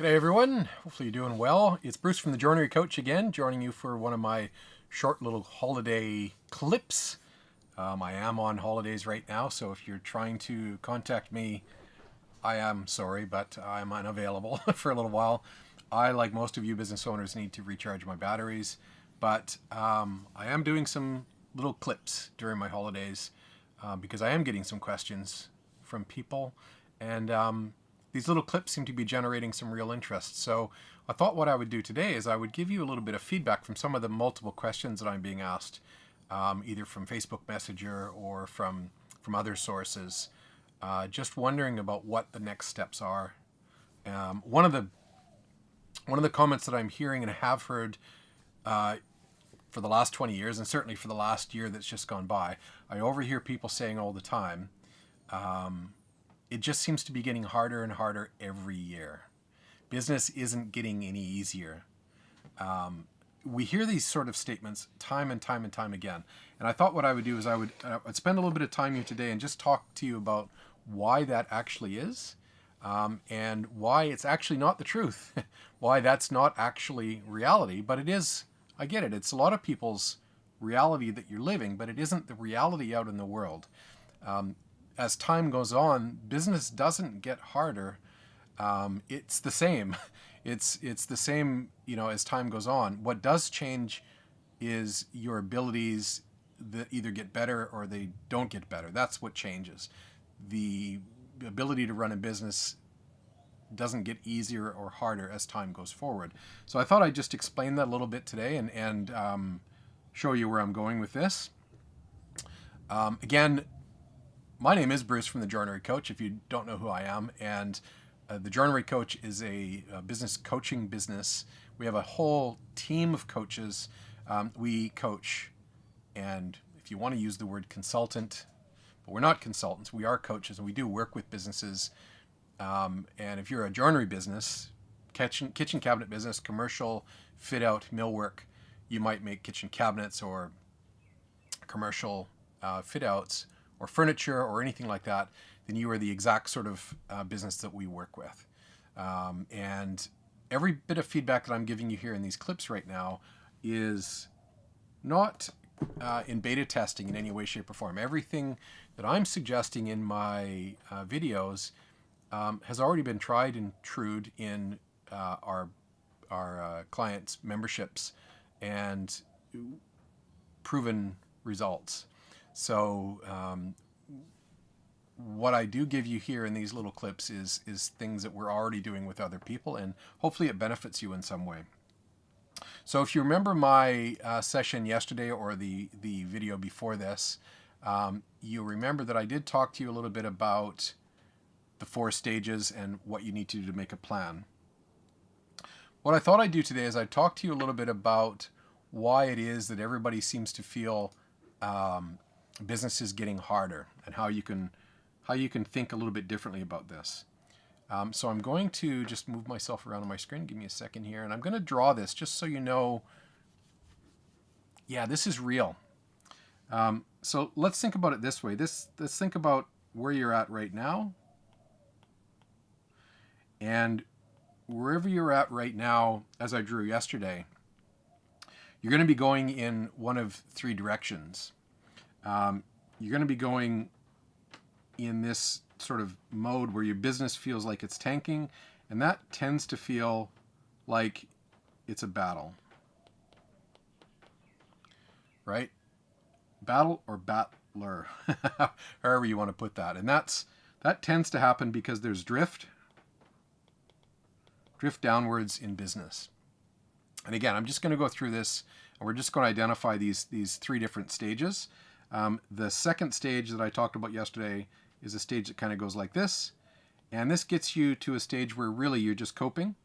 G'day everyone, hopefully you're doing well. It's Bruce from the Joinery Coach again, joining you for one of my short little holiday clips. I am on holidays right now, so if you're trying to contact me, I am sorry, but I'm unavailable for a little while. I, like most of you business owners, need to recharge my batteries, but I am doing some little clips during my holidays because I am getting some questions from people, and these little clips seem to be generating some real interest. So I thought what I would do today is I would give you a little bit of feedback from some of the multiple questions that I'm being asked, either from Facebook Messenger or from other sources. Just wondering about what the next steps are. One of the comments that I'm hearing and have heard for the last 20 years, and certainly for the last year that's just gone by, I overhear people saying all the time, it just seems to be getting harder and harder every year. Business isn't getting any easier. We hear these sort of statements time and time and time again. And I thought what I would do is I'd spend a little bit of time here today and just talk to you about why that actually is, and why it's actually not the truth, why that's not actually reality, but it is. I get it. It's a lot of people's reality that you're living, but it isn't the reality out in the world. As time goes on, business doesn't get harder. It's the same. It's the same, as time goes on. What does change is your abilities that either get better or they don't get better. That's what changes. The ability to run a business doesn't get easier or harder as time goes forward. So I thought I'd just explain that a little bit today and show you where I'm going with this. Again, my name is Bruce from the Joinery Coach, if you don't know who I am, and the Joinery Coach is a business coaching business. We have a whole team of coaches. We coach, and if you want to use the word consultant, but we're not consultants, we are coaches, and we do work with businesses. And if you're a joinery business, kitchen cabinet business, commercial, fit out, millwork, you might make kitchen cabinets or commercial fit outs, or furniture or anything like that, then you are the exact sort of business that we work with. And every bit of feedback that I'm giving you here in these clips right now is not in beta testing in any way, shape, or form. Everything that I'm suggesting in my videos has already been tried and trued in our clients' memberships and proven results. So what I do give you here in these little clips is things that we're already doing with other people, and hopefully it benefits you in some way. So if you remember my session yesterday or the video before this, you'll remember that I did talk to you a little bit about the 4 stages and what you need to do to make a plan. What I thought I'd do today is I'd talk to you a little bit about why it is that everybody seems to feel business is getting harder, and how you can think a little bit differently about this. So I'm going to just move myself around on my screen. Give me a second here, and I'm going to draw this just so you know, yeah, this is real. So let's think about it this way. Let's think about where you're at right now, and wherever you're at right now, as I drew yesterday, you're going to be going in one of 3 directions. You're going to be going in this sort of mode where your business feels like it's tanking, and that tends to feel like it's a battle, right? Battle or battler, however you want to put that. And that tends to happen because there's drift downwards in business. And again, I'm just going to go through this, and we're just going to identify these 3 different stages. The second stage that I talked about yesterday is a stage that kind of goes like this. And this gets you to a stage where really you're just coping.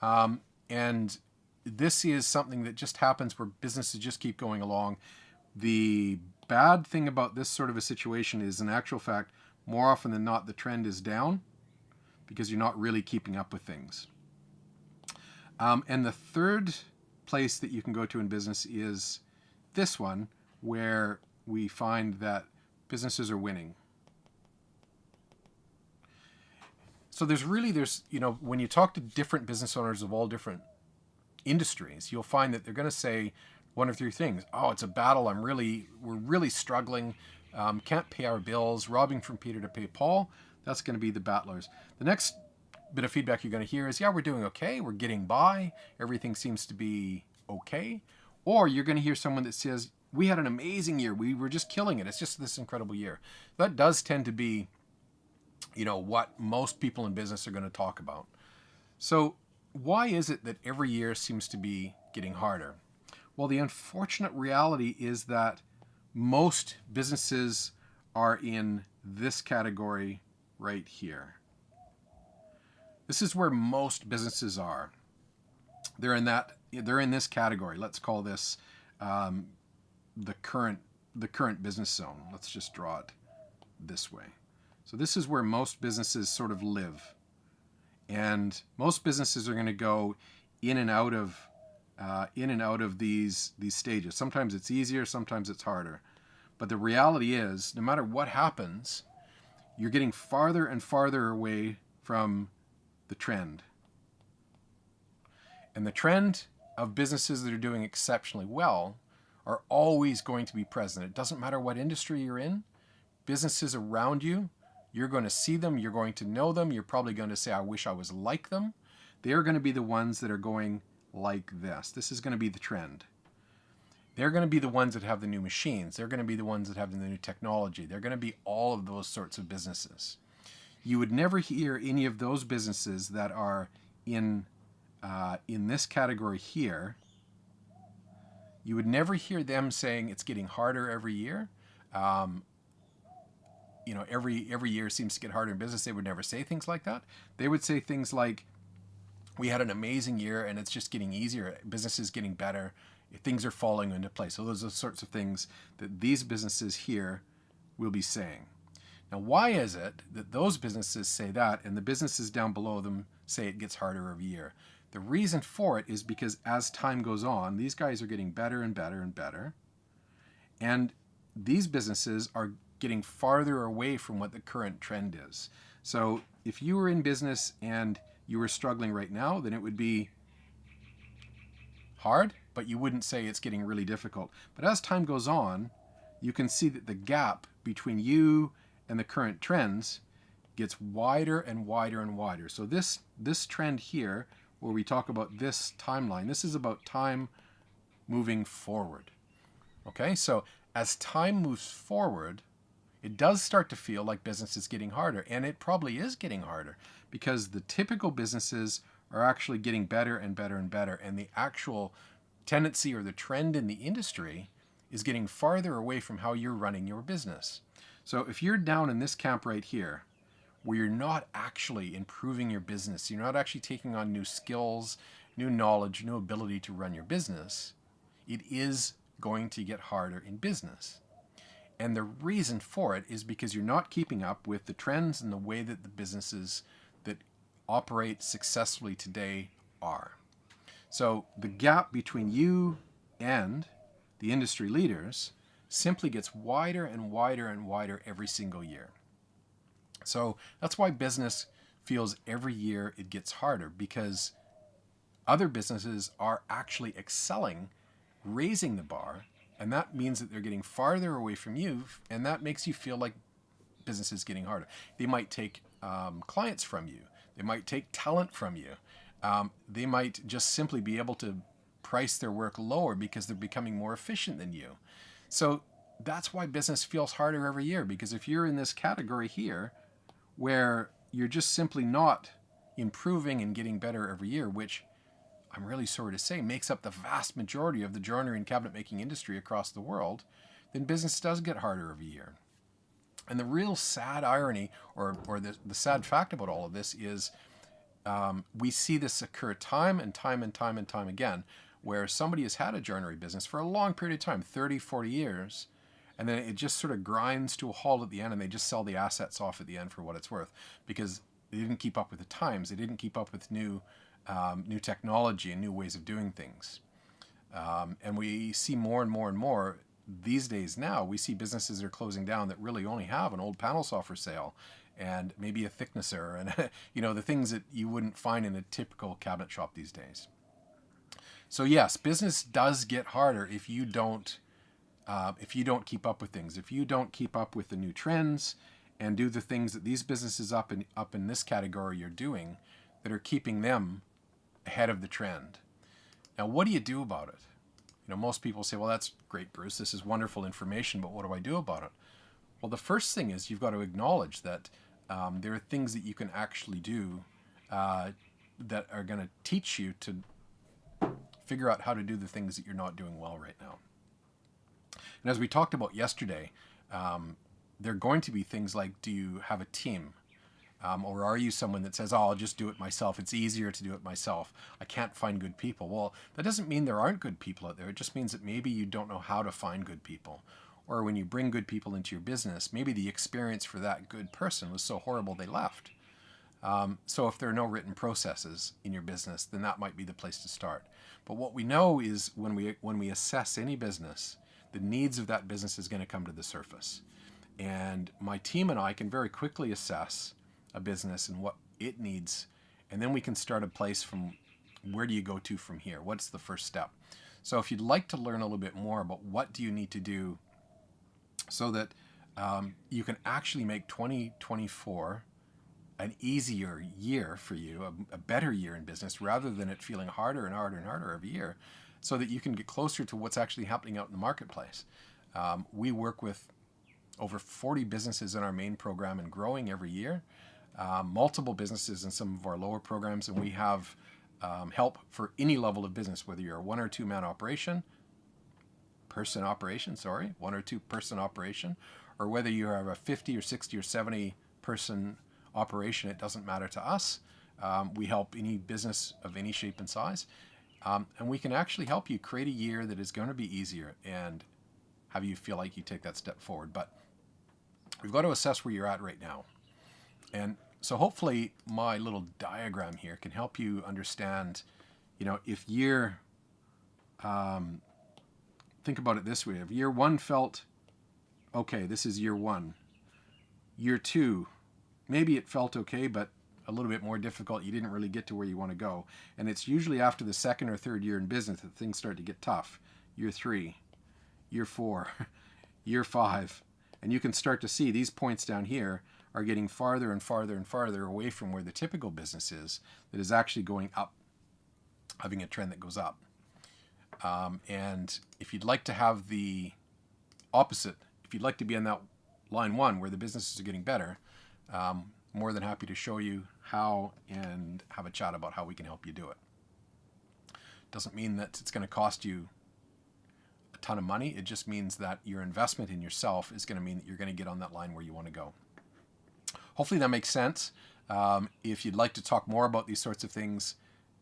And this is something that just happens where businesses just keep going along. The bad thing about this sort of a situation is, in actual fact, more often than not, the trend is down because you're not really keeping up with things. And the third place that you can go to in business is this one, where we find that businesses are winning. So there's when you talk to different business owners of all different industries, you'll find that they're going to say one of three things. Oh, it's a battle. We're really struggling. Can't pay our bills. Robbing from Peter to pay Paul. That's going to be the battlers. The next bit of feedback you're going to hear is, yeah, we're doing okay. We're getting by. Everything seems to be okay. Or you're going to hear someone that says, we had an amazing year. We were just killing it. It's just this incredible year. That does tend to be, what most people in business are going to talk about. So why is it that every year seems to be getting harder? Well, the unfortunate reality is that most businesses are in this category right here. This is where most businesses are. They're in this category. Let's call this the current business zone. Let's just draw it this way. So this is where most businesses sort of live. And most businesses are going to go in and out of these stages. Sometimes it's easier, sometimes it's harder. But the reality is, no matter what happens, you're getting farther and farther away from the trend. And the trend of businesses that are doing exceptionally well are always going to be present. It doesn't matter what industry you're in. Businesses around you, you're going to see them, you're going to know them, you're probably going to say, I wish I was like them. They're going to be the ones that are going like this. This is going to be the trend. They're going to be the ones that have the new machines. They're going to be the ones that have the new technology. They're going to be all of those sorts of businesses. You would never hear any of those businesses that are in this category here. You would never hear them saying it's getting harder every year. Every year seems to get harder in business. They would never say things like that. They would say things like, we had an amazing year and it's just getting easier. Business is getting better. Things are falling into place. So those are the sorts of things that these businesses here will be saying. Now, why is it that those businesses say that and the businesses down below them say it gets harder every year? The reason for it is because as time goes on, these guys are getting better and better and better. And these businesses are getting farther away from what the current trend is. So if you were in business and you were struggling right now, then it would be hard, but you wouldn't say it's getting really difficult. But as time goes on, you can see that the gap between you and the current trends gets wider and wider and wider. So this trend here, where we talk about this timeline, this is about time moving forward. Okay, so as time moves forward, it does start to feel like business is getting harder, and it probably is getting harder because the typical businesses are actually getting better and better and better, and the actual tendency or the trend in the industry is getting farther away from how you're running your business. So if you're down in this camp right here, where you're not actually improving your business, you're not actually taking on new skills, new knowledge, new ability to run your business, it is going to get harder in business. And the reason for it is because you're not keeping up with the trends and the way that the businesses that operate successfully today are. So the gap between you and the industry leaders simply gets wider and wider and wider every single year. So that's why business feels every year it gets harder, because other businesses are actually excelling, raising the bar, and that means that they're getting farther away from you, and that makes you feel like business is getting harder. They might take clients from you. They might take talent from you. They might just simply be able to price their work lower because they're becoming more efficient than you. So that's why business feels harder every year, because if you're in this category here where you're just simply not improving and getting better every year, which I'm really sorry to say makes up the vast majority of the joinery and cabinet making industry across the world, then business does get harder every year. And the real sad irony, or the sad fact about all of this is we see this occur time and time and time and time again, where somebody has had a joinery business for a long period of time, 30, 40 years, and then it just sort of grinds to a halt at the end, and they just sell the assets off at the end for what it's worth, because they didn't keep up with the times. They didn't keep up with new technology and new ways of doing things. And we see more and more and more these days now, we see businesses that are closing down that really only have an old panel saw for sale and maybe a thicknesser, and the things that you wouldn't find in a typical cabinet shop these days. So yes, business does get harder if you don't keep up with things, if you don't keep up with the new trends and do the things that these businesses up in this category are doing that are keeping them ahead of the trend. Now, what do you do about it? Most people say, well, that's great, Bruce. This is wonderful information, but what do I do about it? Well, the first thing is you've got to acknowledge that there are things that you can actually do that are going to teach you to figure out how to do the things that you're not doing well right now. And as we talked about yesterday, there are going to be things like, do you have a team? Or are you someone that says, oh, I'll just do it myself. It's easier to do it myself. I can't find good people. Well, that doesn't mean there aren't good people out there. It just means that maybe you don't know how to find good people. Or when you bring good people into your business, maybe the experience for that good person was so horrible they left. So if there are no written processes in your business, then that might be the place to start. But what we know is when we assess any business, the needs of that business is going to come to the surface. And my team and I can very quickly assess a business and what it needs, and then we can start a place from where do you go to from here? What's the first step? So if you'd like to learn a little bit more about what do you need to do so that you can actually make 2024 an easier year for you, a better year in business, rather than it feeling harder and harder and harder every year, so that you can get closer to what's actually happening out in the marketplace. We work with over 40 businesses in our main program and growing every year, multiple businesses in some of our lower programs, and we have help for any level of business, whether you're a 1 or 2 man operation, one or two person operation, or whether you have a 50 or 60 or 70 person operation. It doesn't matter to us. We help any business of any shape and size, and we can actually help you create a year that is going to be easier and have you feel like you take that step forward. But we've got to assess where you're at right now. And so hopefully my little diagram here can help you understand, if year, think about it this way. If year 1 felt, okay, this is year 1. Year 2, maybe it felt okay, but a little bit more difficult. You didn't really get to where you want to go. And it's usually after the 2nd or 3rd year in business that things start to get tough. Year 3, year 4, year 5. And you can start to see these points down here are getting farther and farther and farther away from where the typical business is that is actually going up, having a trend that goes up. And if you'd like to have the opposite, if you'd like to be on that line 1 where the businesses are getting better, more than happy to show you how and have a chat about how we can help you do it. Doesn't mean that it's going to cost you a ton of money. It just means that your investment in yourself is going to mean that you're going to get on that line where you want to go. Hopefully that makes sense. If you'd like to talk more about these sorts of things,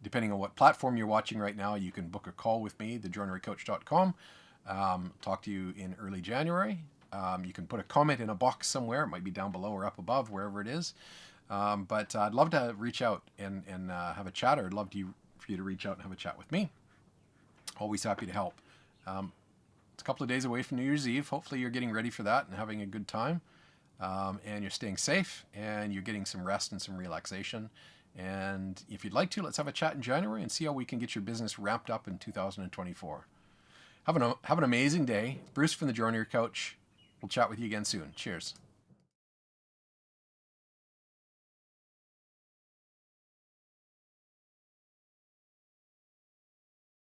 depending on what platform you're watching right now, you can book a call with me, thejoinerycoach.com. Talk to you in early January. You can put a comment in a box somewhere. It might be down below or up above, wherever it is. But I'd love to reach out and have a chat, or I'd love for you to reach out and have a chat with me. Always happy to help. It's a couple of days away from New Year's Eve. Hopefully you're getting ready for that and having a good time. And you're staying safe and you're getting some rest and some relaxation. And if you'd like to, let's have a chat in January and see how we can get your business wrapped up in 2024. Have an amazing day. Bruce from the Joinery Coach. We'll chat with you again soon. Cheers.